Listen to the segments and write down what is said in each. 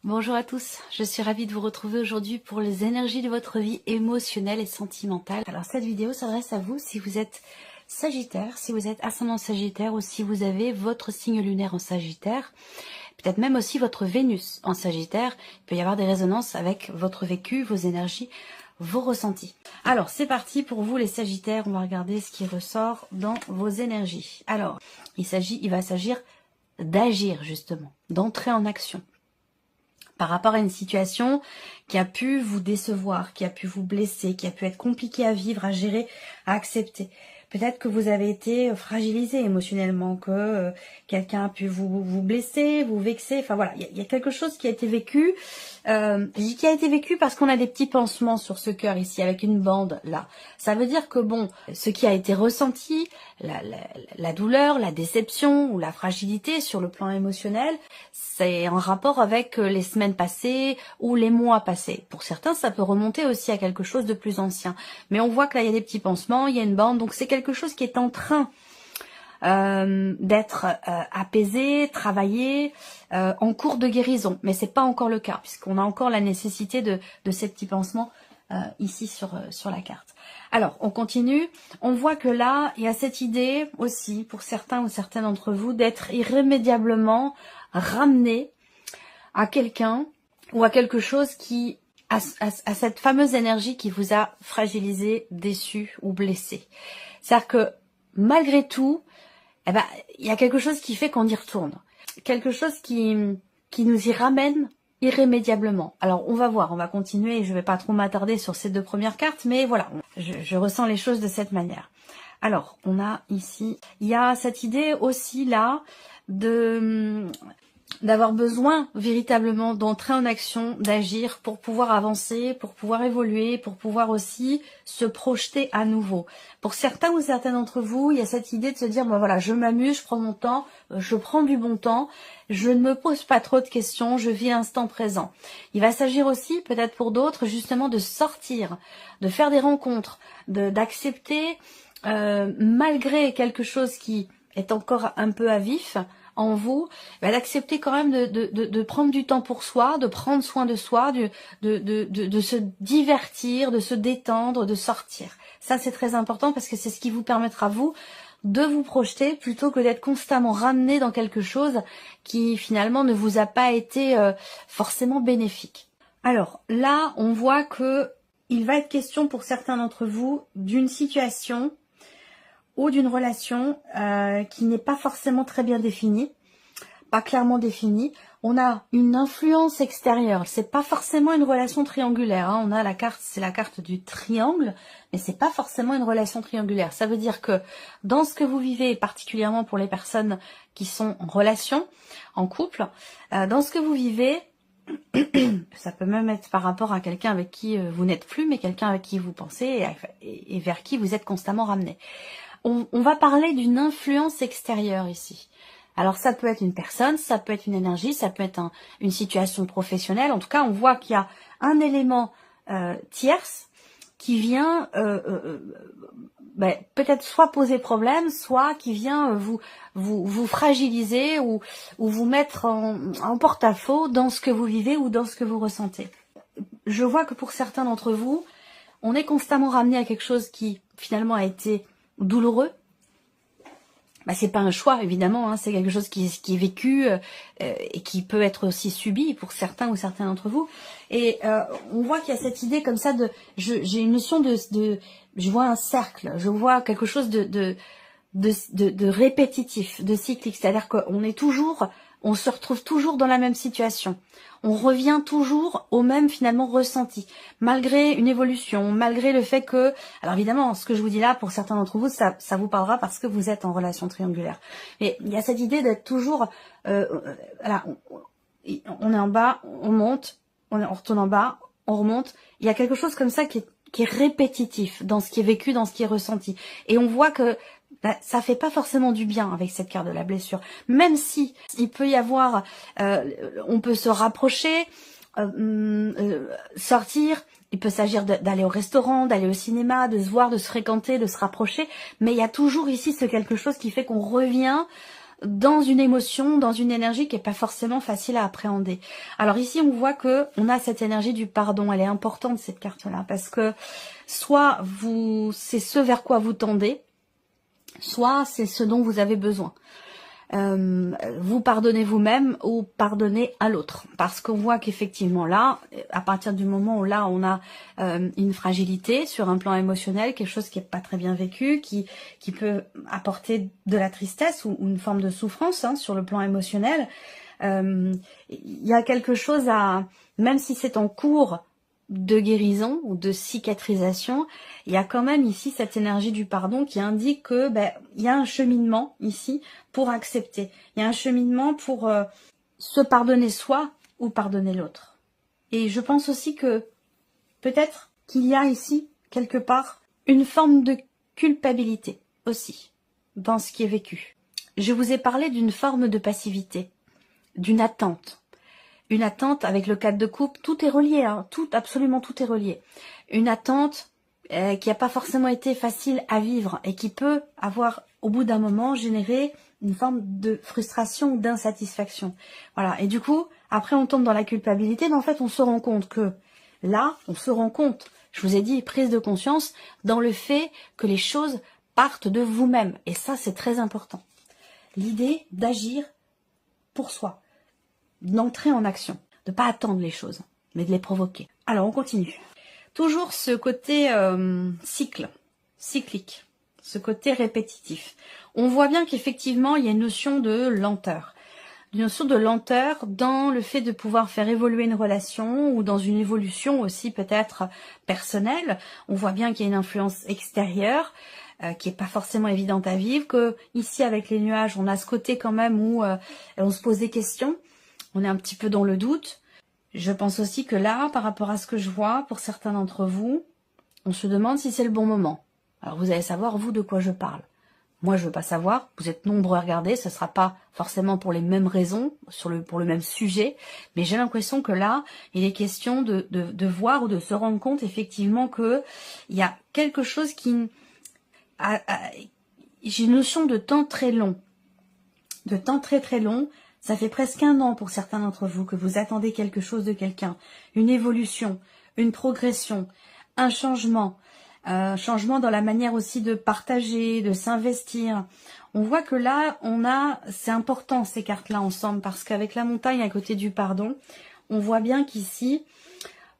Bonjour à tous, je suis ravie de vous retrouver aujourd'hui pour les énergies de votre vie émotionnelle et sentimentale. Alors cette vidéo s'adresse à vous si vous êtes Sagittaire, si vous êtes ascendant Sagittaire ou si vous avez votre signe lunaire en Sagittaire, peut-être même aussi votre Vénus en Sagittaire. Il peut y avoir des résonances avec votre vécu, vos énergies, vos ressentis. Alors c'est parti pour vous les Sagittaires, on va regarder ce qui ressort dans vos énergies. Alors il va s'agir d'agir justement, d'entrer en action par rapport à une situation qui a pu vous décevoir, qui a pu vous blesser, qui a pu être compliquée à vivre, à gérer, à accepter. Peut-être que vous avez été fragilisé émotionnellement, que quelqu'un a pu vous blesser, vous vexer. Enfin voilà, il y a quelque chose qui a été vécu. Je dis qui a été vécu parce qu'on a des petits pansements sur ce cœur ici, avec une bande là. Ça veut dire que bon, ce qui a été ressenti, la douleur, la déception ou la fragilité sur le plan émotionnel, c'est en rapport avec les semaines passées ou les mois passés. Pour certains, ça peut remonter aussi à quelque chose de plus ancien. Mais on voit que là, il y a des petits pansements, il y a une bande, donc c'est quelque chose qui est en train d'être apaisé, travaillé, en cours de guérison. Mais c'est pas encore le cas, puisqu'on a encore la nécessité de ces petits pansements ici sur la carte. Alors, on continue. On voit que là, il y a cette idée aussi, pour certains ou certaines d'entre vous, d'être irrémédiablement ramené à quelqu'un ou à quelque chose qui à cette fameuse énergie qui vous a fragilisé, déçu ou blessé. C'est-à-dire que malgré tout, eh ben, il y a quelque chose qui fait qu'on y retourne. Quelque chose qui nous y ramène irrémédiablement. Alors on va voir, on va continuer, je ne vais pas trop m'attarder sur ces deux premières cartes, mais voilà, je ressens les choses de cette manière. Alors, on a ici, il y a cette idée aussi là d'avoir besoin véritablement d'entrer en action, d'agir pour pouvoir avancer, pour pouvoir évoluer, pour pouvoir aussi se projeter à nouveau. Pour certains ou certaines d'entre vous, il y a cette idée de se dire, bon voilà, je m'amuse, je prends mon temps, je prends du bon temps, je ne me pose pas trop de questions, je vis l'instant présent. Il va s'agir aussi, peut-être pour d'autres, justement de sortir, de faire des rencontres, d'accepter, malgré quelque chose qui est encore un peu à vif, en vous, d'accepter quand même de prendre du temps pour soi, de prendre soin de soi, de se divertir, de se détendre, de sortir. Ça, c'est très important parce que c'est ce qui vous permettra, vous, de vous projeter plutôt que d'être constamment ramené dans quelque chose qui, finalement, ne vous a pas été forcément bénéfique. Alors, là, on voit que il va être question pour certains d'entre vous d'une situation ou d'une relation qui n'est pas forcément très bien définie, pas clairement définie. On a une influence extérieure, c'est pas forcément une relation triangulaire, hein. On a la carte, c'est la carte du triangle, mais c'est pas forcément une relation triangulaire. Ça veut dire que dans ce que vous vivez, particulièrement pour les personnes qui sont en relation, en couple, dans ce que vous vivez, ça peut même être par rapport à quelqu'un avec qui vous n'êtes plus, mais quelqu'un avec qui vous pensez et vers qui vous êtes constamment ramené. On va parler d'une influence extérieure ici. Alors ça peut être une personne, ça peut être une énergie, ça peut être une situation professionnelle. En tout cas, on voit qu'il y a un élément tierce qui vient peut-être soit poser problème, soit qui vient vous fragiliser ou vous mettre en porte-à-faux dans ce que vous vivez ou dans ce que vous ressentez. Je vois que pour certains d'entre vous, on est constamment ramené à quelque chose qui finalement a été douloureux. C'est pas un choix évidemment, hein, c'est quelque chose qui est vécu et qui peut être aussi subi pour certains ou certains d'entre vous. Et on voit qu'il y a cette idée comme ça j'ai une notion je vois un cercle, je vois quelque chose de répétitif, de cyclique, c'est-à-dire on se retrouve toujours dans la même situation. On revient toujours au même finalement ressenti, malgré une évolution, malgré le fait que, alors évidemment, ce que je vous dis là, pour certains d'entre vous, ça vous parlera parce que vous êtes en relation triangulaire. Mais il y a cette idée d'être toujours, voilà, on est en bas, on monte, on retourne en bas, on remonte. Il y a quelque chose comme ça qui est répétitif dans ce qui est vécu, dans ce qui est ressenti. Et on voit que ça fait pas forcément du bien avec cette carte de la blessure. Même si il peut y avoir, on peut se rapprocher, sortir. Il peut s'agir d'aller au restaurant, d'aller au cinéma, de se voir, de se fréquenter, de se rapprocher. Mais il y a toujours ici ce quelque chose qui fait qu'on revient dans une émotion, dans une énergie qui est pas forcément facile à appréhender. Alors ici, on voit que on a cette énergie du pardon. Elle est importante, cette carte-là, parce que soit c'est ce vers quoi vous tendez, soit c'est ce dont vous avez besoin. Vous pardonnez vous-même ou pardonnez à l'autre, parce qu'on voit qu'effectivement là, à partir du moment où là on a une fragilité sur un plan émotionnel, quelque chose qui est pas très bien vécu, qui peut apporter de la tristesse ou une forme de souffrance sur le plan émotionnel, il y a quelque chose à, même si c'est en cours de guérison ou de cicatrisation, il y a quand même ici cette énergie du pardon qui indique que il y a un cheminement ici pour accepter. Il y a un cheminement pour se pardonner soi ou pardonner l'autre. Et je pense aussi que peut-être qu'il y a ici quelque part une forme de culpabilité aussi dans ce qui est vécu. Je vous ai parlé d'une forme de passivité, d'une attente. Une attente avec le cadre de couple, tout est relié, absolument tout est relié. Une attente qui n'a pas forcément été facile à vivre et qui peut avoir, au bout d'un moment, généré une forme de frustration ou d'insatisfaction. Voilà. Et du coup, après, on tombe dans la culpabilité, mais en fait, on se rend compte que là, je vous ai dit, prise de conscience dans le fait que les choses partent de vous-même. Et ça, c'est très important. L'idée d'agir pour soi, d'entrer en action, de ne pas attendre les choses, mais de les provoquer. Alors, on continue. Toujours ce côté cyclique, ce côté répétitif. On voit bien qu'effectivement, il y a une notion de lenteur. Une notion de lenteur dans le fait de pouvoir faire évoluer une relation ou dans une évolution aussi peut-être personnelle. On voit bien qu'il y a une influence extérieure qui est pas forcément évidente à vivre, que ici avec les nuages, on a ce côté quand même où on se pose des questions. On est un petit peu dans le doute. Je pense aussi que là, par rapport à ce que je vois, pour certains d'entre vous, on se demande si c'est le bon moment. Alors vous allez savoir, vous, de quoi je parle. Moi, je veux pas savoir. Vous êtes nombreux à regarder. Ce sera pas forcément pour les mêmes raisons, pour le même sujet. Mais j'ai l'impression que là, il est question de voir ou de se rendre compte effectivement que il y a quelque chose qui... J'ai une notion de temps très long. De temps très très long. Ça fait presque 1 an pour certains d'entre vous que vous attendez quelque chose de quelqu'un, une évolution, une progression, un changement dans la manière aussi de partager, de s'investir. On voit que là, c'est important ces cartes-là ensemble, parce qu'avec la montagne à côté du pardon, on voit bien qu'ici,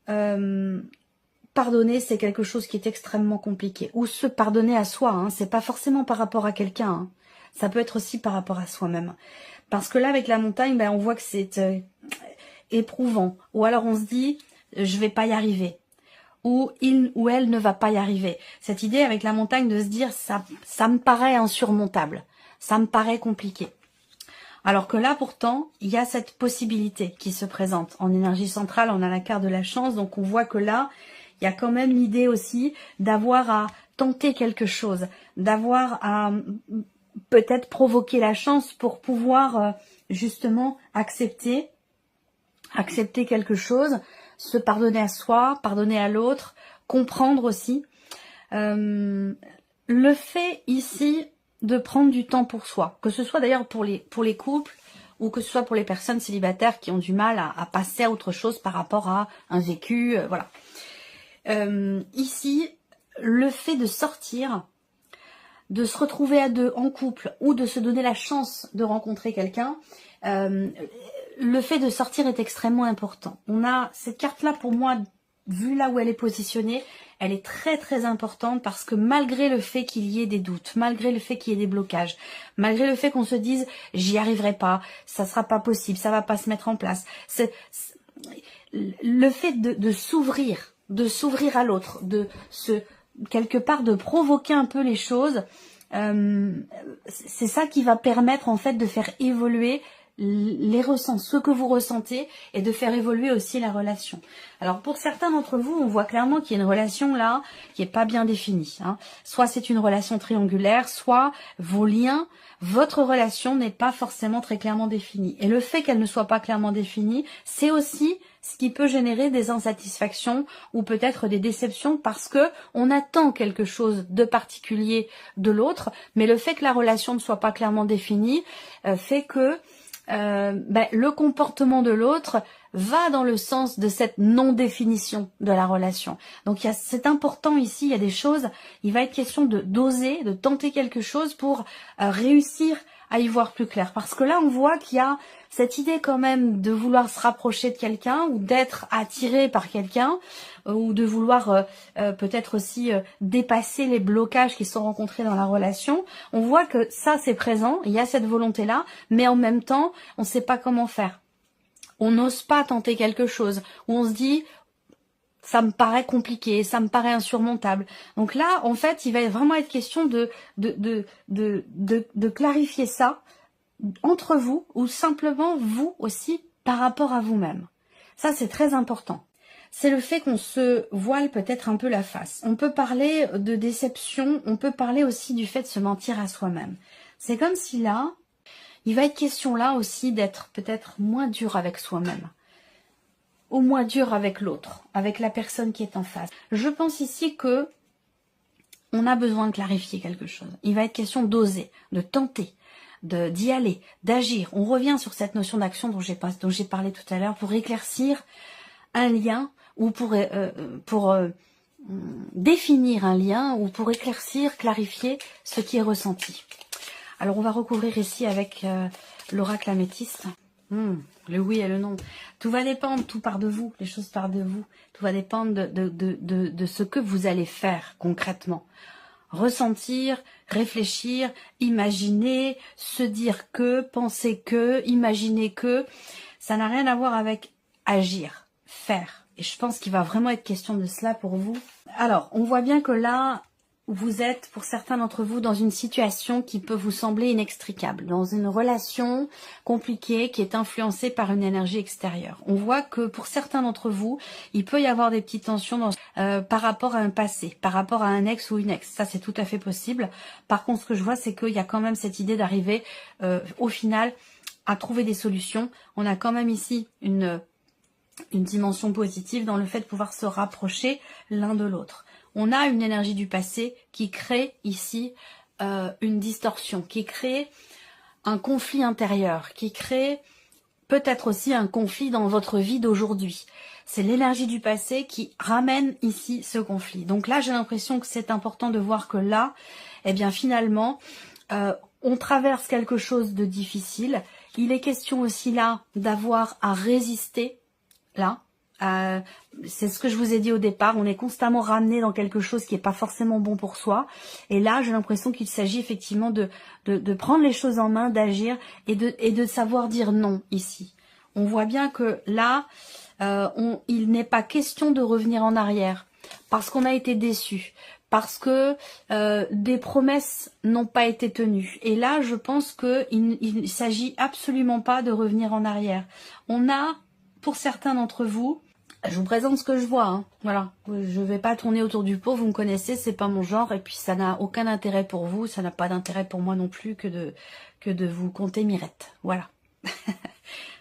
pardonner, c'est quelque chose qui est extrêmement compliqué. Ou se pardonner à soi, c'est pas forcément par rapport à quelqu'un, ça peut être aussi par rapport à soi-même. Parce que là, avec la montagne, on voit que c'est éprouvant. Ou alors on se dit, je vais pas y arriver. Ou il ou elle ne va pas y arriver. Cette idée avec la montagne de se dire, ça me paraît insurmontable. Ça me paraît compliqué. Alors que là, pourtant, il y a cette possibilité qui se présente. En énergie centrale, on a la carte de la chance. Donc on voit que là, il y a quand même l'idée aussi d'avoir à tenter quelque chose. D'avoir à... peut-être provoquer la chance pour pouvoir justement accepter quelque chose, se pardonner à soi, pardonner à l'autre, comprendre aussi. Le fait ici de prendre du temps pour soi, que ce soit d'ailleurs pour les couples ou que ce soit pour les personnes célibataires qui ont du mal à passer à autre chose par rapport à un vécu, voilà. Ici, le fait de sortir, de se retrouver à deux en couple ou de se donner la chance de rencontrer quelqu'un, le fait de sortir est extrêmement important. On a cette carte-là, pour moi, vue là où elle est positionnée, elle est très très importante parce que malgré le fait qu'il y ait des doutes, malgré le fait qu'il y ait des blocages, malgré le fait qu'on se dise j'y arriverai pas, ça sera pas possible, ça va pas se mettre en place, le fait de s'ouvrir à l'autre, quelque part de provoquer un peu les choses, c'est ça qui va permettre en fait de faire évoluer ce que vous ressentez et de faire évoluer aussi la relation. Alors pour certains d'entre vous, on voit clairement qu'il y a une relation là qui est pas bien définie. Soit c'est une relation triangulaire, soit vos liens, votre relation n'est pas forcément très clairement définie. Et le fait qu'elle ne soit pas clairement définie, c'est aussi ce qui peut générer des insatisfactions ou peut-être des déceptions parce que on attend quelque chose de particulier de l'autre, mais le fait que la relation ne soit pas clairement définie fait que le comportement de l'autre va dans le sens de cette non-définition de la relation. Donc c'est important ici, il y a des choses, il va être question d'oser, de tenter quelque chose pour réussir à y voir plus clair. Parce que là, on voit qu'il y a cette idée quand même de vouloir se rapprocher de quelqu'un ou d'être attiré par quelqu'un ou de vouloir peut-être aussi dépasser les blocages qui sont rencontrés dans la relation. On voit que ça, c'est présent, il y a cette volonté-là, mais en même temps, on ne sait pas comment faire. On n'ose pas tenter quelque chose, où on se dit ça me paraît compliqué, ça me paraît insurmontable. Donc là, en fait, il va vraiment être question de clarifier ça entre vous ou simplement vous aussi par rapport à vous-même. Ça, c'est très important. C'est le fait qu'on se voile peut-être un peu la face. On peut parler de déception, on peut parler aussi du fait de se mentir à soi-même. C'est comme si là, il va être question là aussi d'être peut-être moins dur avec soi-même. Ou moins dur avec l'autre, avec la personne qui est en face. Je pense ici que on a besoin de clarifier quelque chose. Il va être question d'oser, de tenter, d'y aller, d'agir. On revient sur cette notion d'action dont j'ai parlé tout à l'heure pour éclaircir un lien ou pour définir un lien ou pour éclaircir, clarifier ce qui est ressenti. Alors on va recouvrir ici avec l'oracle améthyste. Le oui et le non. Tout va dépendre, tout part de vous, les choses partent de vous. Tout va dépendre de ce que vous allez faire concrètement. Ressentir, réfléchir, imaginer, se dire que, penser que, imaginer que, ça n'a rien à voir avec agir, faire. Et je pense qu'il va vraiment être question de cela pour vous. Alors, on voit bien que là, vous êtes, pour certains d'entre vous, dans une situation qui peut vous sembler inextricable, dans une relation compliquée qui est influencée par une énergie extérieure. On voit que pour certains d'entre vous, il peut y avoir des petites tensions par rapport à un passé, par rapport à un ex ou une ex. Ça, c'est tout à fait possible. Par contre, ce que je vois, c'est qu'il y a quand même cette idée d'arriver, au final, à trouver des solutions. On a quand même ici une dimension positive dans le fait de pouvoir se rapprocher l'un de l'autre. On a une énergie du passé qui crée ici une distorsion, qui crée un conflit intérieur, qui crée peut-être aussi un conflit dans votre vie d'aujourd'hui. C'est l'énergie du passé qui ramène ici ce conflit. Donc là, j'ai l'impression que c'est important de voir que là, eh bien finalement, on traverse quelque chose de difficile. Il est question aussi là d'avoir à résister, là. C'est ce que je vous ai dit au départ, on est constamment ramené dans quelque chose qui n'est pas forcément bon pour soi. Et là, j'ai l'impression qu'il s'agit effectivement de prendre les choses en main, d'agir et de savoir dire non ici. On voit bien que là, il n'est pas question de revenir en arrière parce qu'on a été déçu, parce que des promesses n'ont pas été tenues. Et là, je pense qu'il ne s'agit absolument pas de revenir en arrière. On a, pour certains d'entre vous, je vous présente ce que je vois, voilà. Je vais pas tourner autour du pot, vous me connaissez, c'est pas mon genre, et puis ça n'a aucun intérêt pour vous, ça n'a pas d'intérêt pour moi non plus que de vous compter mirettes, voilà.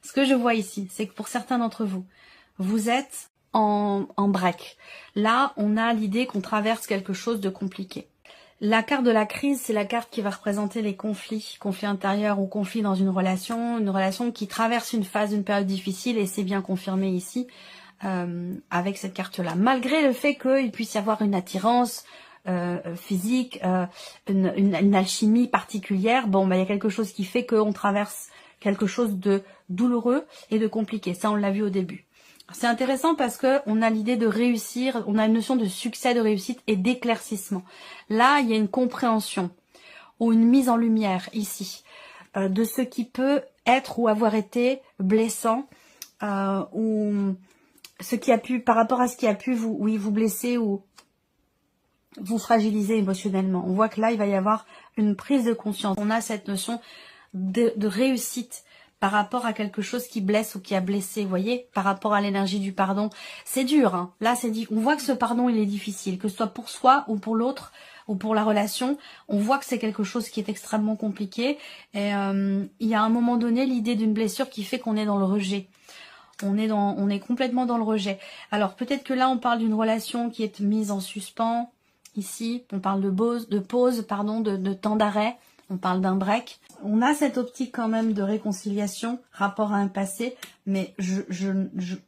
Ce que je vois ici, c'est que pour certains d'entre vous, vous êtes en break. Là, on a l'idée qu'on traverse quelque chose de compliqué. La carte de la crise, c'est la carte qui va représenter les conflits intérieurs ou conflits dans une relation qui traverse une phase, une période difficile, et c'est bien confirmé ici. Avec cette carte-là, malgré le fait qu'il puisse y avoir une attirance physique, une alchimie particulière, bon, il y a quelque chose qui fait qu'on traverse quelque chose de douloureux et de compliqué. Ça, on l'a vu au début. C'est intéressant parce que on a l'idée de réussir, on a une notion de succès, de réussite et d'éclaircissement. Là, il y a une compréhension ou une mise en lumière ici de ce qui peut être ou avoir été blessant ou ce qui a pu, par rapport à ce qui a pu vous blesser ou vous fragiliser émotionnellement. On voit que là, il va y avoir une prise de conscience. On a cette notion de réussite par rapport à quelque chose qui blesse ou qui a blessé, vous voyez, par rapport à l'énergie du pardon. C'est dur, hein. Là, on voit que ce pardon, il est difficile, que ce soit pour soi ou pour l'autre, ou pour la relation, on voit que c'est quelque chose qui est extrêmement compliqué. Et il y a à un moment donné l'idée d'une blessure qui fait qu'on est dans le rejet. On est complètement dans le rejet. Alors peut-être que là, on parle d'une relation qui est mise en suspens. Ici, on parle de pause, de temps d'arrêt. On parle d'un break. On a cette optique quand même de réconciliation, rapport à un passé, mais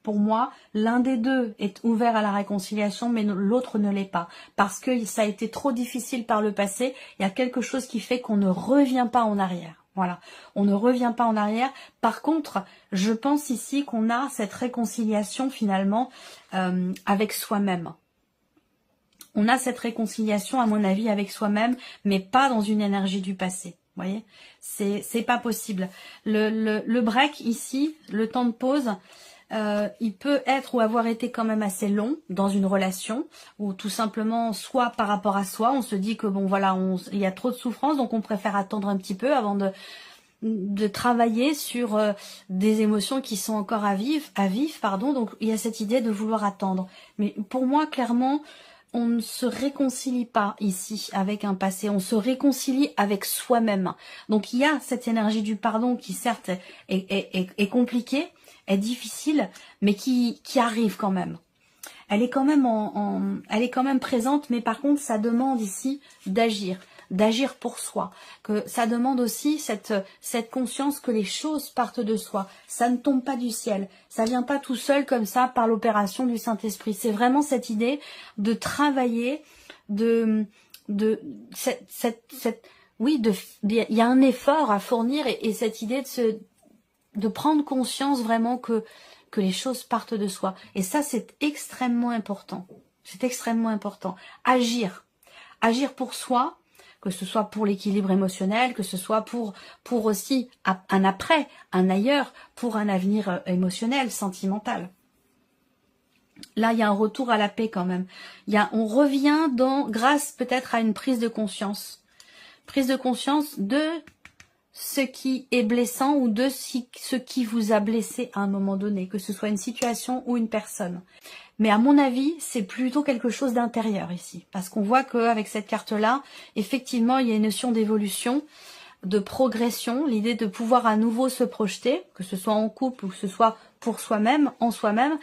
pour moi, l'un des deux est ouvert à la réconciliation, mais l'autre ne l'est pas. Parce que ça a été trop difficile par le passé, il y a quelque chose qui fait qu'on ne revient pas en arrière. Voilà, on ne revient pas en arrière. Par contre, je pense ici qu'on a cette réconciliation finalement avec soi-même. On a cette réconciliation, à mon avis, avec soi-même, mais pas dans une énergie du passé. Vous voyez, c'est pas possible. Le break ici, le temps de pause, il peut être ou avoir été quand même assez long dans une relation, ou tout simplement soit par rapport à soi, on se dit que bon voilà, il y a trop de souffrance, donc on préfère attendre un petit peu avant de travailler sur des émotions qui sont encore à vif, pardon. Donc il y a cette idée de vouloir attendre. Mais pour moi, clairement, on ne se réconcilie pas ici avec un passé, on se réconcilie avec soi-même. Donc il y a cette énergie du pardon qui certes est compliquée, est difficile, mais qui arrive quand même. Elle est quand même elle est quand même présente, mais par contre ça demande ici d'agir pour soi, que ça demande aussi cette conscience que les choses partent de soi, ça ne tombe pas du ciel, ça vient pas tout seul comme ça par l'opération du Saint-Esprit. C'est vraiment cette idée de travailler, il y a un effort à fournir et cette idée de prendre conscience vraiment que les choses partent de soi. Et ça, c'est extrêmement important. C'est extrêmement important. Agir pour soi, que ce soit pour l'équilibre émotionnel, que ce soit pour aussi un après, un ailleurs, pour un avenir émotionnel, sentimental. Là, il y a un retour à la paix quand même. On revient grâce peut-être à une prise de conscience. Prise de conscience de ce qui est blessant ou de ce qui vous a blessé à un moment donné, que ce soit une situation ou une personne. Mais à mon avis, c'est plutôt quelque chose d'intérieur ici, parce qu'on voit qu'avec cette carte-là, effectivement, il y a une notion d'évolution, de progression, l'idée de pouvoir à nouveau se projeter, que ce soit en couple ou que ce soit pour soi-même, en soi-même,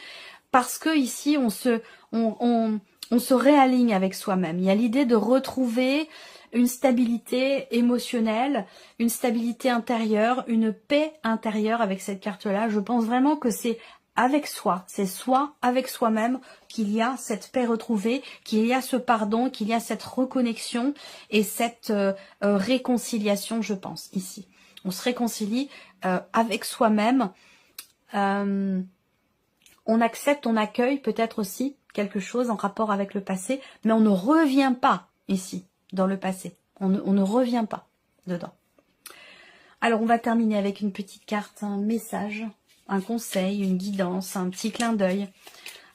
parce que ici, on se réaligne avec soi-même. Il y a l'idée de retrouver une stabilité émotionnelle, une stabilité intérieure, une paix intérieure avec cette carte-là. Je pense vraiment que c'est avec soi, c'est soi avec soi-même qu'il y a cette paix retrouvée, qu'il y a ce pardon, qu'il y a cette reconnexion et cette réconciliation, je pense, ici. On se réconcilie avec soi-même. On accepte, on accueille peut-être aussi quelque chose en rapport avec le passé, mais on ne revient pas ici, dans le passé. On ne revient pas dedans. Alors, on va terminer avec une petite carte, un message, un conseil, une guidance, un petit clin d'œil,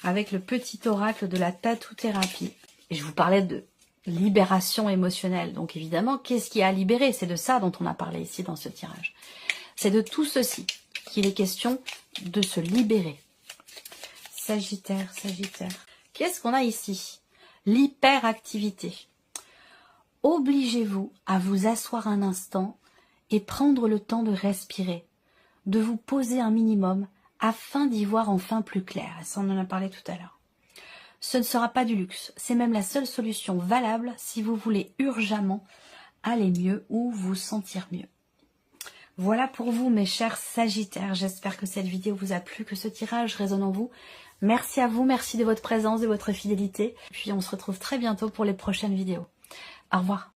avec le petit oracle de la tatou-thérapie. Et je vous parlais de libération émotionnelle. Donc, évidemment, qu'est-ce qu'il y a à libérer? C'est de ça dont on a parlé ici dans ce tirage. C'est de tout ceci qu'il est question de se libérer. Sagittaire, Sagittaire. Qu'est-ce qu'on a ici? L'hyperactivité. Obligez-vous à vous asseoir un instant et prendre le temps de respirer, de vous poser un minimum afin d'y voir enfin plus clair. Ça, on en a parlé tout à l'heure. Ce ne sera pas du luxe, c'est même la seule solution valable si vous voulez urgemment aller mieux ou vous sentir mieux. Voilà pour vous, mes chers Sagittaires. J'espère que cette vidéo vous a plu, que ce tirage résonne en vous. Merci à vous, merci de votre présence, de votre fidélité. Puis on se retrouve très bientôt pour les prochaines vidéos. Au revoir.